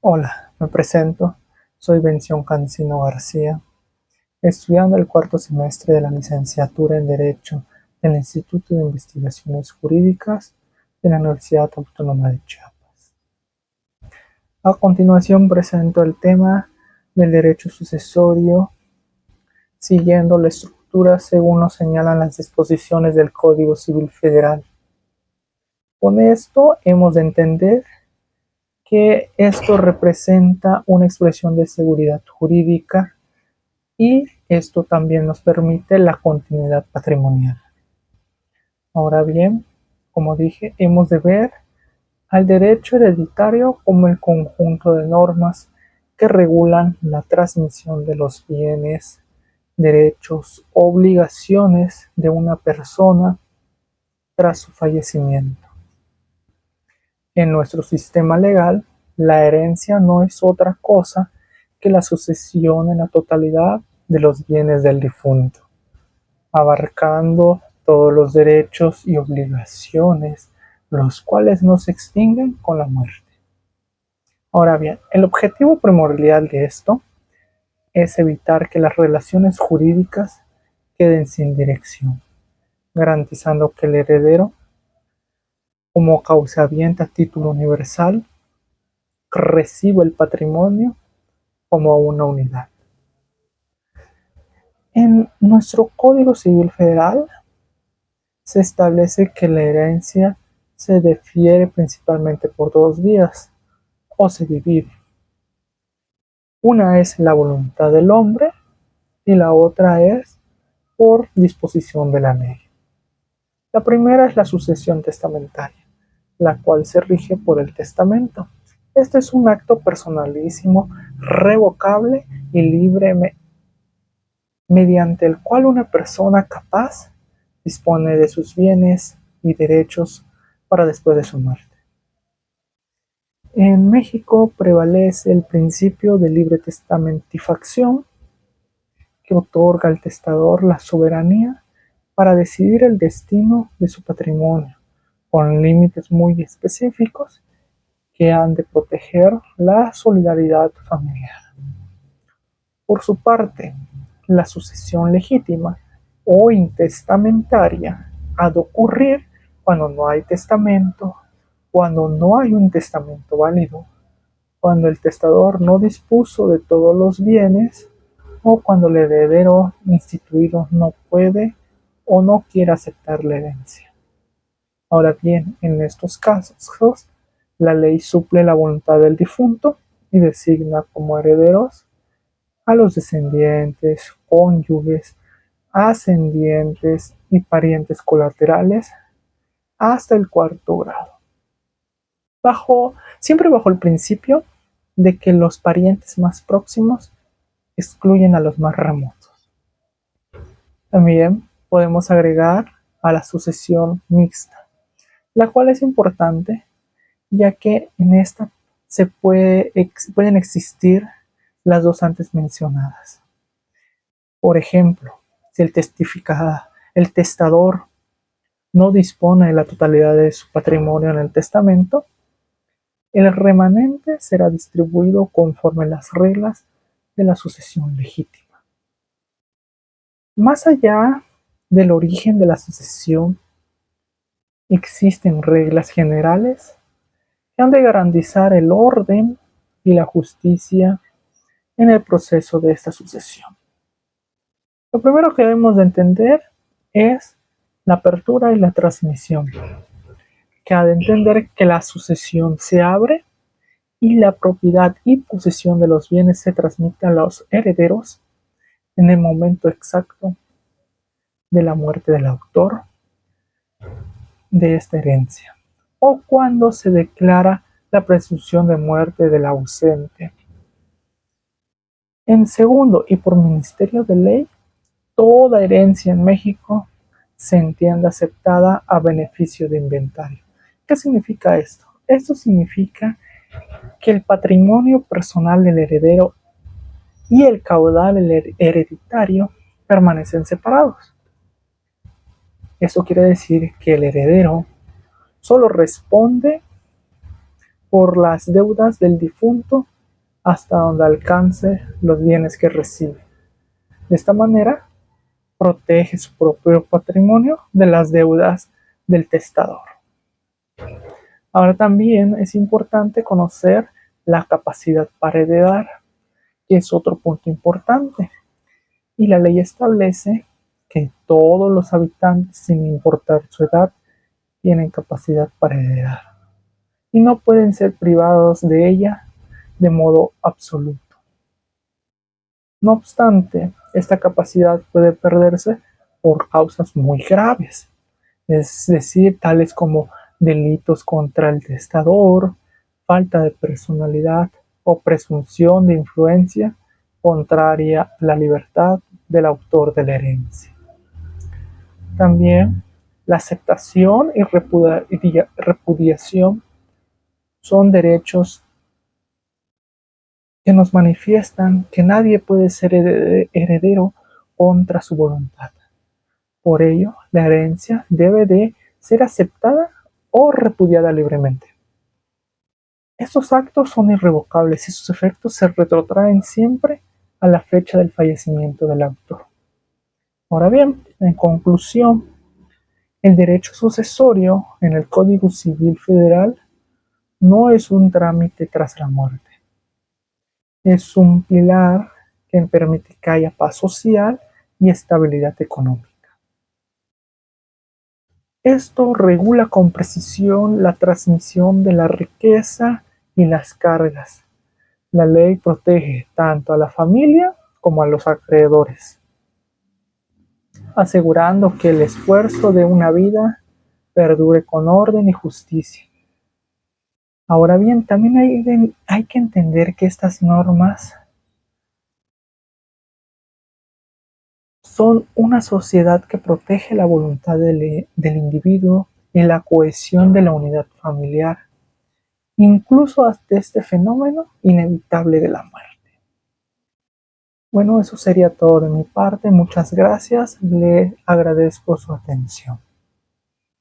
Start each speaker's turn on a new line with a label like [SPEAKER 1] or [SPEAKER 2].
[SPEAKER 1] Hola, me presento. Soy Bención Cancino García, estudiando el cuarto semestre de la licenciatura en Derecho del Instituto de Investigaciones Jurídicas de la Universidad Autónoma de Chiapas. A continuación presento el tema del derecho sucesorio, siguiendo la estructura según nos señalan las disposiciones del Código Civil Federal. Con esto hemos de entender que esto representa una expresión de seguridad jurídica y esto también nos permite la continuidad patrimonial. Ahora bien, como dije, hemos de ver al derecho hereditario como el conjunto de normas que regulan la transmisión de los bienes, derechos, obligaciones de una persona tras su fallecimiento. En nuestro sistema legal, la herencia no es otra cosa que la sucesión en la totalidad de los bienes del difunto, abarcando todos los derechos y obligaciones, los cuales no se extinguen con la muerte. Ahora bien, el objetivo primordial de esto es evitar que las relaciones jurídicas queden sin dirección, garantizando que el heredero, como causahabiente a título universal, reciba el patrimonio como una unidad. En nuestro Código Civil Federal se establece que la herencia se difiere principalmente por dos vías, o se divide. Una es la voluntad del hombre y la otra es por disposición de la ley. La primera es la sucesión testamentaria, la cual se rige por el testamento. Este es un acto personalísimo, revocable y libre mediante el cual una persona capaz dispone de sus bienes y derechos para después de su muerte. En México prevalece el principio de libre testamentificación, que otorga al testador la soberanía para decidir el destino de su patrimonio, con límites muy específicos que han de proteger la solidaridad familiar. Por su parte, la sucesión legítima o intestamentaria ha de ocurrir cuando no hay testamento, cuando no hay un testamento válido, cuando el testador no dispuso de todos los bienes o cuando el heredero instituido no puede o no quiere aceptar la herencia. Ahora bien, en estos casos, la ley suple la voluntad del difunto y designa como herederos a los descendientes, cónyuges, ascendientes y parientes colaterales hasta el cuarto grado. Siempre bajo el principio de que los parientes más próximos excluyen a los más remotos. También podemos agregar a la sucesión mixta, la cual es importante ya que en esta pueden existir las dos antes mencionadas. Por ejemplo, si el testador no dispone de la totalidad de su patrimonio en el testamento, el remanente será distribuido conforme las reglas de la sucesión legítima. Más allá del origen de la sucesión, existen reglas generales que han de garantizar el orden y la justicia en el proceso de esta sucesión. Lo primero que debemos de entender es la apertura y la transmisión, que ha de entender que la sucesión se abre y la propiedad y posesión de los bienes se transmite a los herederos en el momento exacto de la muerte del autor de esta herencia, o cuando se declara la presunción de muerte del ausente. En segundo, y por ministerio de ley, toda herencia en México se entiende aceptada a beneficio de inventario. ¿Qué significa esto? Esto significa que el patrimonio personal del heredero y el caudal hereditario permanecen separados. Esto quiere decir que el heredero solo responde por las deudas del difunto hasta donde alcance los bienes que recibe. De esta manera, protege su propio patrimonio de las deudas del testador. Ahora también es importante conocer la capacidad para heredar, que es otro punto importante. Y la ley establece que todos los habitantes, sin importar su edad, tienen capacidad para heredar y no pueden ser privados de ella de modo absoluto. No obstante, esta capacidad puede perderse por causas muy graves, es decir, tales como delitos contra el testador, falta de personalidad o presunción de influencia contraria a la libertad del autor de la herencia. También la aceptación y repudiación son derechos que nos manifiestan que nadie puede ser heredero contra su voluntad. Por ello, la herencia debe de ser aceptada o repudiada libremente. Estos actos son irrevocables y sus efectos se retrotraen siempre a la fecha del fallecimiento del autor. Ahora bien, en conclusión, el derecho sucesorio en el Código Civil Federal no es un trámite tras la muerte. Es un pilar que permite que haya paz social y estabilidad económica. Esto regula con precisión la transmisión de la riqueza y las cargas. La ley protege tanto a la familia como a los acreedores, asegurando que el esfuerzo de una vida perdure con orden y justicia. Ahora bien, también hay que entender que estas normas son una sociedad que protege la voluntad del individuo y la cohesión de la unidad familiar, incluso hasta este fenómeno inevitable de la muerte. Bueno, eso sería todo de mi parte. Muchas gracias. Le agradezco su atención.